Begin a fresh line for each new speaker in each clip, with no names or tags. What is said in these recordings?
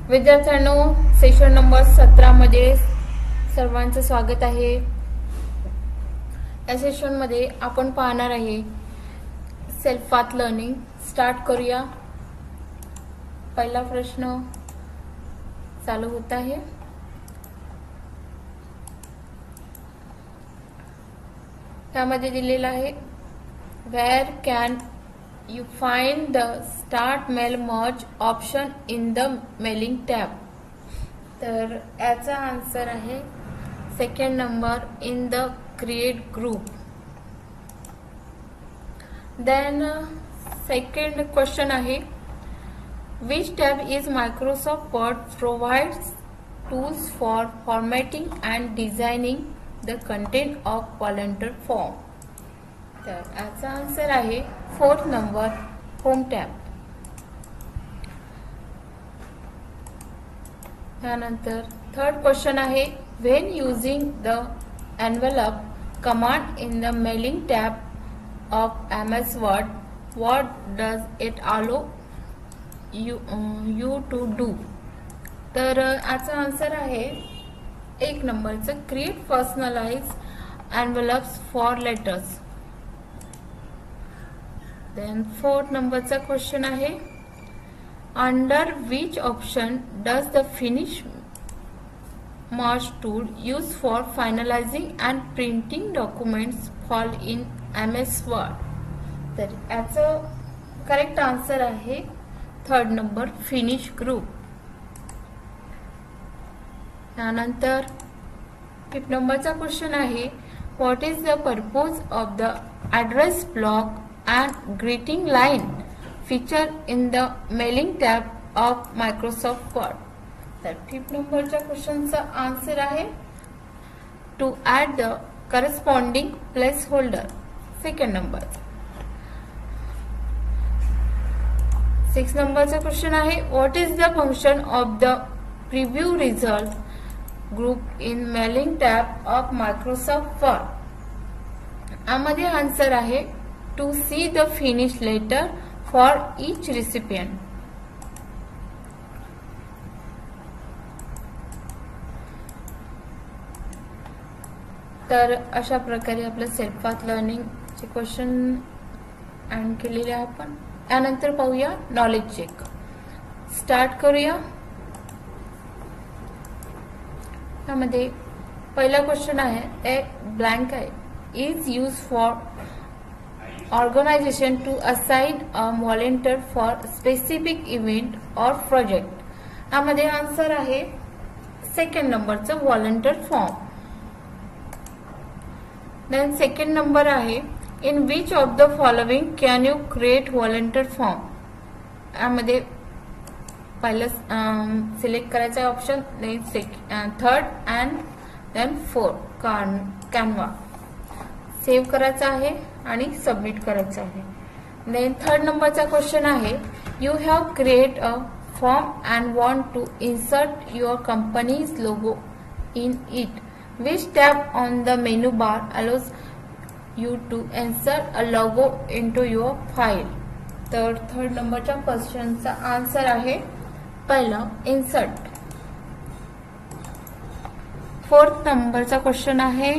विद्यार्थ्यांनो, session number 17 मध्ये सर्वांचं स्वागत आहे। या सेशन मध्ये आपण पाहणार आहे सेल्फ पाथ लर्निंग। स्टार्ट करूया। पहिला प्रश्न चालू होता है। त्यामध्ये दिलेला आहे where can you find the start mail merge option in the mailing tab। तर याचा आन्सर आहे second number in the create group. Then second question आहे which tab is Microsoft Word provides tools for formatting and designing the content of volunteer form। तर याचा answer आहे fourth number home tab. त्यानंतर third question आहे when using the envelope command in the mailing tab of MS Word what does it allow you to do। तर याचा answer आहे एक नंबरचं create personalise envelopes for letters. Then fourth नंबरचा question आहे under which option does the finish merge tool use for finalising and printing documents fall in MS word. तर याचं correct answer आहे थर्ड नंबर फिनिश ग्रुप। त्यानंतर fifth नंबरचा question आहे what is the purpose of the address block and greeting line feature in the mailing tab of Microsoft Word। तर fifth नंबरच्या क्वेश्चनचा answer आहे to add the corresponding placeholder। Second number. Six नंबरचा question आहे what is the function of the preview result group in mailing tab of Microsoft Word। यामध्ये answer आहे to see the finished letter for each recipient। तर अशा प्रकारे आपलं self path learning चे question end केलेले आपण। त्यानंतर पाहूया नॉलेज चेक। स्टार्ट करूया। त्यामध्ये पहिला क्वेश्चन आहे ए ब्लँक आहे is use for organization to assign a volunteer for specific event or project। यामध्ये आन्सर आहे सेकंड नंबरचं volunteer form। Then second number आहे in which of the following can you create volunteer form। यामध्ये पहिलं select करायचा option, then third and then fourth Canva save करायचा आहे आणि सबमिट करायचं आहे। देन थर्ड नंबरचा क्वेश्चन आहे you have create a form and want to insert your company's logo in it which tab on the menu bar allows you to insert a logo into your file. तर third नंबरच्या क्वेश्चनचा answer आहे पहिलं insert. Fourth नंबरचा question आहे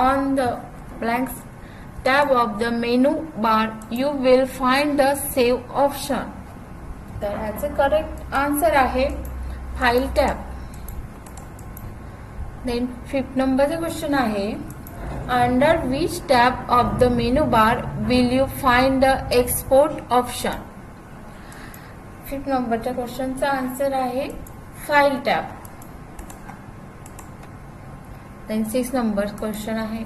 on the blank tab of the menu bar you will find the save option। तर याचे correct answer आहे फाइल टॅब। देन फिफ्थ नंबरचा क्वेश्चन आहे under which tab of the menu bar will you find the export option. Fifth नंबरच्या क्वेश्चनचा answer आहे file tab. Then six number question आहे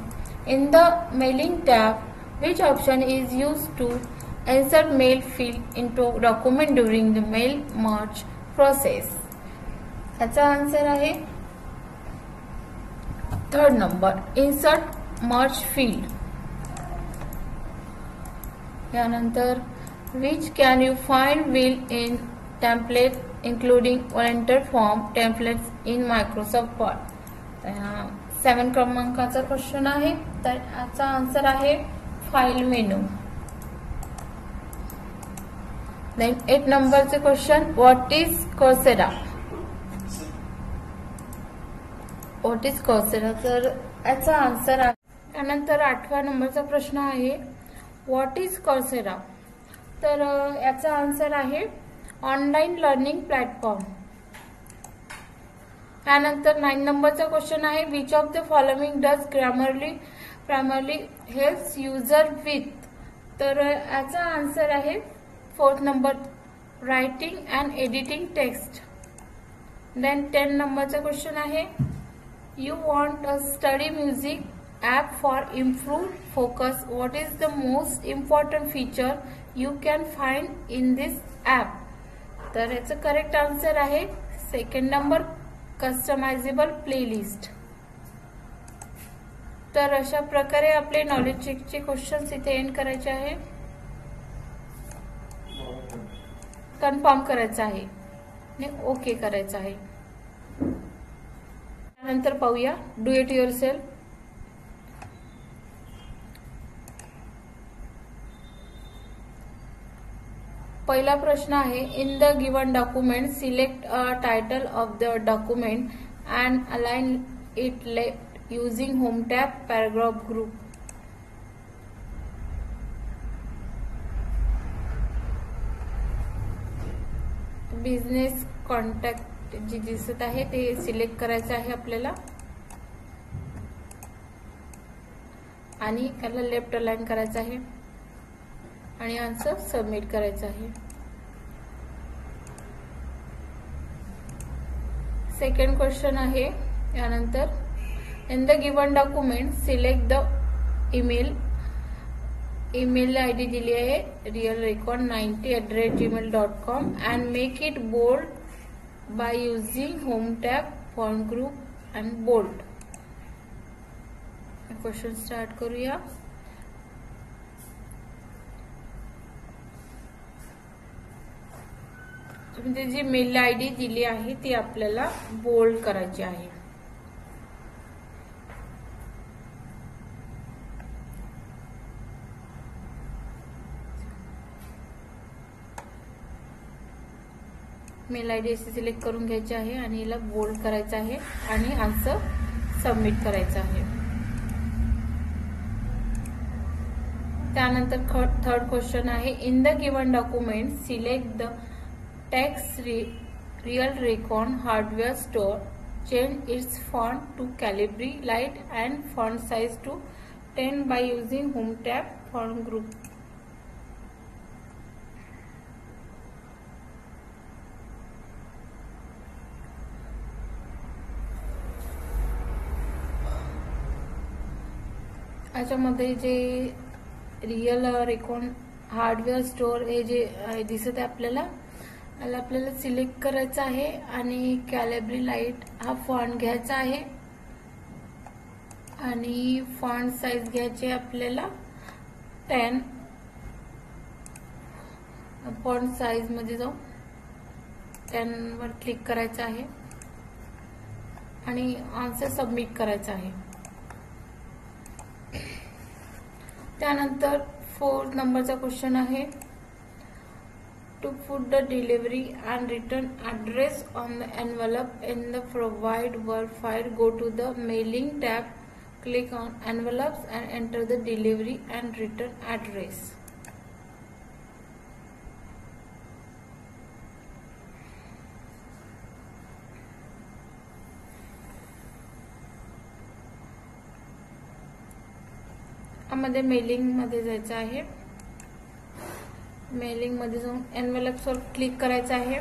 in the mailing tab which option is used to insert mail field into document during the mail merge process। याचा answer आहे third number insert merge field. त्यानंतर which can you find will in template including volunteer form templates in Microsoft Word। 7 क्रमांकाचा question आहे। तर याचा answer आहे file menu. Then 8 number question, what is Coursera? What is Coursera, तर याचा answer आहे. त्यानंतर 8व्या नंबरचा प्रश्न आहे व्हॉट इज कॉर्सेरा, तर याचा आन्सर आहे ऑनलाईन लर्निंग प्लॅटफॉर्म. त्यानंतर 9 नंबरचा क्वेश्चन आहे which of the following does primarily helps user with, तर याचा आन्सर आहे 4th number writing and editing text. Then 10 नंबरचा क्वेश्चन आहे you want a study music app for improved focus, what is the most important feature you can find in this app, तर याचं correct answer आहे 2nd number कस्टमायझेबल playlist. तर अशा प्रकारे आपले knowledge चेकचे क्वेश्चन्स इथे एंड करायचे आहे, कन्फर्म करायचं आहे आणि ओके करायचं आहे. त्यानंतर पाहूया डू इट युअरसेल्फ. पहिला प्रश्न आहे in the given document select a title of the document and align it left using home tab paragraph group. Business contact जे दिसत आहे ते सिलेक्ट करायचं आहे आपल्याला आणि याला लेफ्ट अलाइन करायचं आहे आणि आन्सर सबमिट करायचं आहे. सेकंड क्वेश्चन आहे यानंतर in the given document select the email ID दिली आहे realrecon90@gmail.com and make it bold by using home tab font group and bold. Question start करूया. म्हणजे जी मेल आयडी दिली आहे ती आपल्याला बोल्ड करायची आहे. मेल आयडी अशी सिलेक्ट करून घ्यायची आहे आणि याला बोल्ड करायचं आहे आणि आन्सर सबमिट करायचं आहे. त्यानंतर थर्ड क्वेश्चन आहे in the given document select the text real recon hardware store change its font to Calibri light and font size to 10 by using home tab font group. याच्यामध्ये जे real recon hardware store हे जे दिसत आहे आपल्याला select करायचं आहे आणि कॅलिब्री लाइट हा फॉन्ट घ्यायचा आहे आणि फॉन्ट साइज घ्यायचे आपल्याला 10. फॉन्ट साइज मध्ये जाऊ 10 वर क्लिक करायचं आहे आणि आन्सर सबमिट करायचा आहे. त्यानंतर 4th नंबरचा क्वेश्चन आहे to put the delivery and return address on the envelope in the provide word file, go to the mailing tab, click on envelopes and enter the delivery and return address. यामध्ये mailing मध्ये जायचं आहे. Mailing मध्ये जाऊन envelopes वर click करायचं आहे.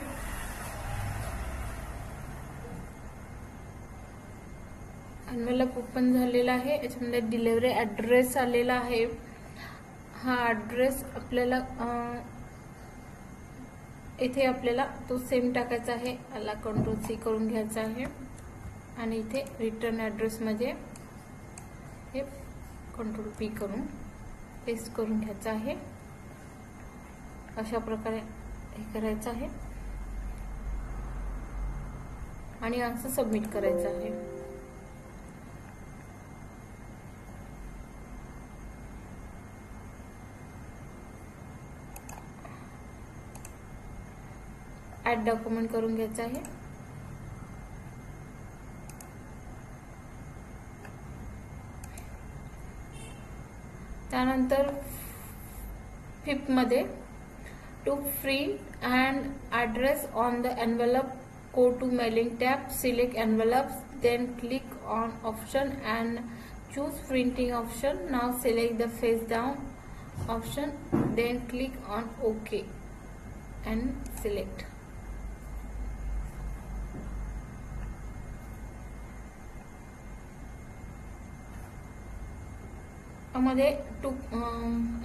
Envelope open झालेला आहे. याच्यामध्ये डिलिव्हरी ऍड्रेस आलेला आहे. हा ऍड्रेस आपल्याला इथे आपल्याला तो सेम टाकायचा आहे. याला Ctrl+C करून घ्यायचा आहे आणि इथे रिटर्न ऍड्रेस मध्ये हे Ctrl+P करून पेस्ट करून घ्यायचं आहे. अशा प्रकारे हे करायचं आहे आणि आन्सर सबमिट करायचं आहे. ऍड डॉक्युमेंट करून घ्यायचं आहे. त्यानंतर 5th मध्ये to print and address on the envelope, go to mailing tab, select envelopes, then click on option and choose printing option. Now select the face down option, then click on OK and select.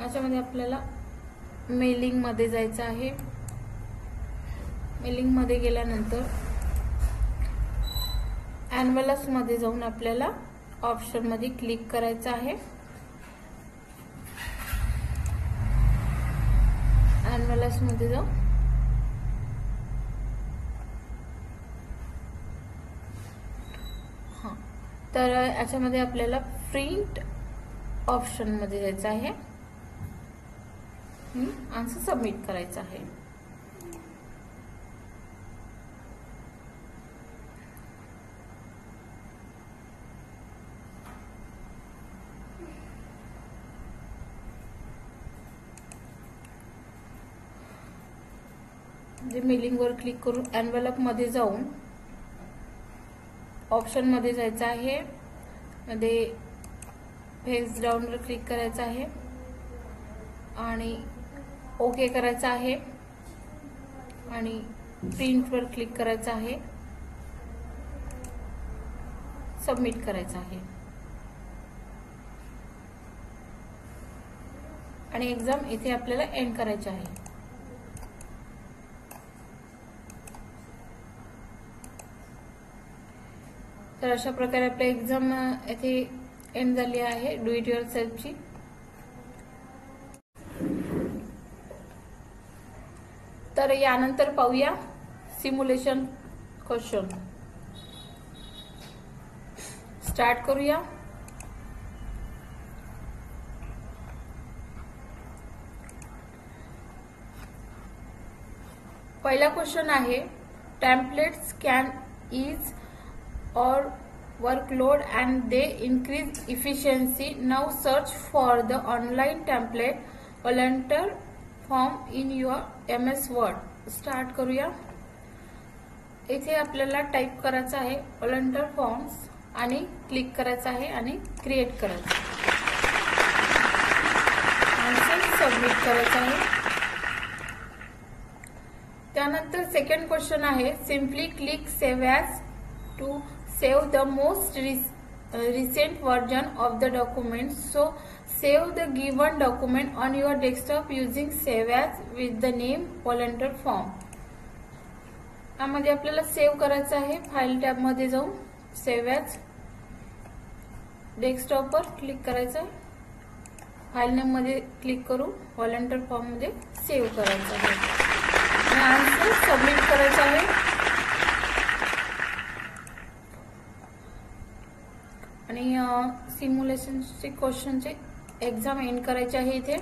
याच्यामध्ये आपल्याला mailing मध्ये जायचं आहे. Mailing मध्ये गेल्यानंतर envelopes मध्ये जाऊन आपल्याला ऑप्शन मध्ये क्लिक करायचं आहे. एनवेलप्स मध्ये जाऊ तर याच्यामध्ये आपल्याला प्रिंट ऑप्शन मध्ये जायचं आहे आणि सबमिट करायचं आहे. मेलिंग वर क्लिक करून एनवेलप मध्ये जाऊन ऑप्शन मध्ये जायचं आहे. मध्ये फेस डाऊन वर क्लिक करायचं आहे आणि ओके करायचं आहे आणि प्रिंट वर क्लिक करायचं आहे, सबमिट करायचं आहे आणि एक्झाम इथे आपल्याला एंड करायची आहे. तर अशा प्रकारे आपली एक्झाम इथे एंड झाली आहे डू इट युअर सेल्फची. तर यानंतर पाहूया सिम्युलेशन क्वेश्चन. स्टार्ट करूया. पहिला क्वेश्चन आहे templates can ease or workload and they increase efficiency. Now search for the online template volunteer form in your MS Word. Start करूया. इथे आपल्याला टाइप करायचं आहे volunteer forms आणि क्लिक करायचं आहे आणि क्रिएट करायचं आणि सबमिट करायचं आहे. त्यानंतर सेकंड क्वेश्चन आहे simply click save as to save the most recent version of the document. So save the given document on your desktop using save as with the name volunteer form. यामध्ये आपल्याला save करायचं आहे. File tab मध्ये जाऊन save as desktop वर click करायचं आहे. File name मध्ये क्लिक करून व्हॉलंटियर फॉर्म मध्ये सेव्ह करायचं आहे आणि आन्सर सबमिट करायचं आहे. आणि सिम्युलेशनचे क्वेश्चनचे एक्झाम एंड करायचे आहे. इथे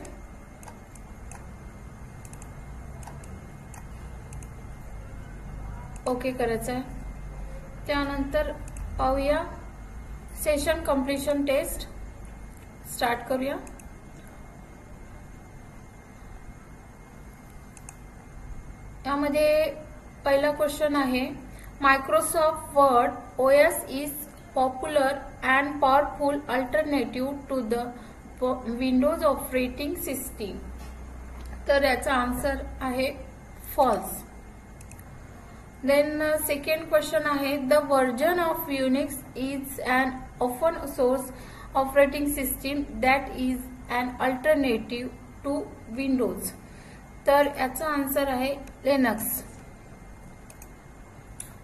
ओके करायचं आहे. त्यानंतर पाहूया सेशन कंप्लीशन टेस्ट. स्टार्ट करूया. यामध्ये पहिला क्वेश्चन आहे Microsoft word OS is popular and powerful alternative to the Windows operating system. तर याचा आन्सर आहे false. Then second question आहे the version of Unix is an open source operating system that is an alternative to Windows. तर याचा answer आहे Linux.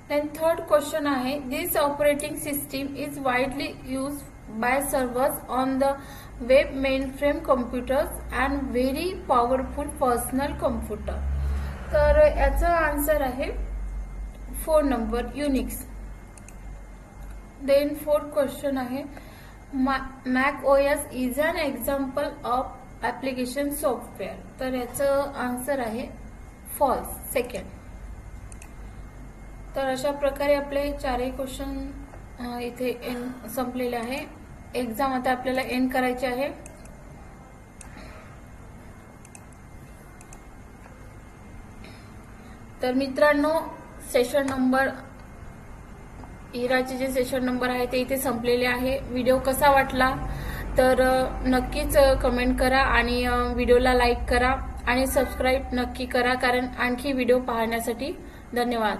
Then third question आहे this operating system is widely used by servers on the web, mainframe computers and very powerful personal computer. तर याचा answer आहे 4 number Unix. Then fourth question आहे Mac OS is an example of application software. तर याचं answer आहे false, second. तर अशा प्रकारे आपले चारही क्वेश्चन इथे संपलेले आहे. एक्झाम आता आपल्याला एंड करायची आहे. तर मित्रांनो, सेशन नंबर इराचे जे सेशन नंबर आहे ते इथे संपलेले आहे. व्हिडिओ कसा वाटला तर नक्कीच कमेंट करा आणि व्हिडिओला लाईक करा आणि सबस्क्राईब नक्की करा, कारण आणखी व्हिडिओ पाहण्यासाठी. धन्यवाद.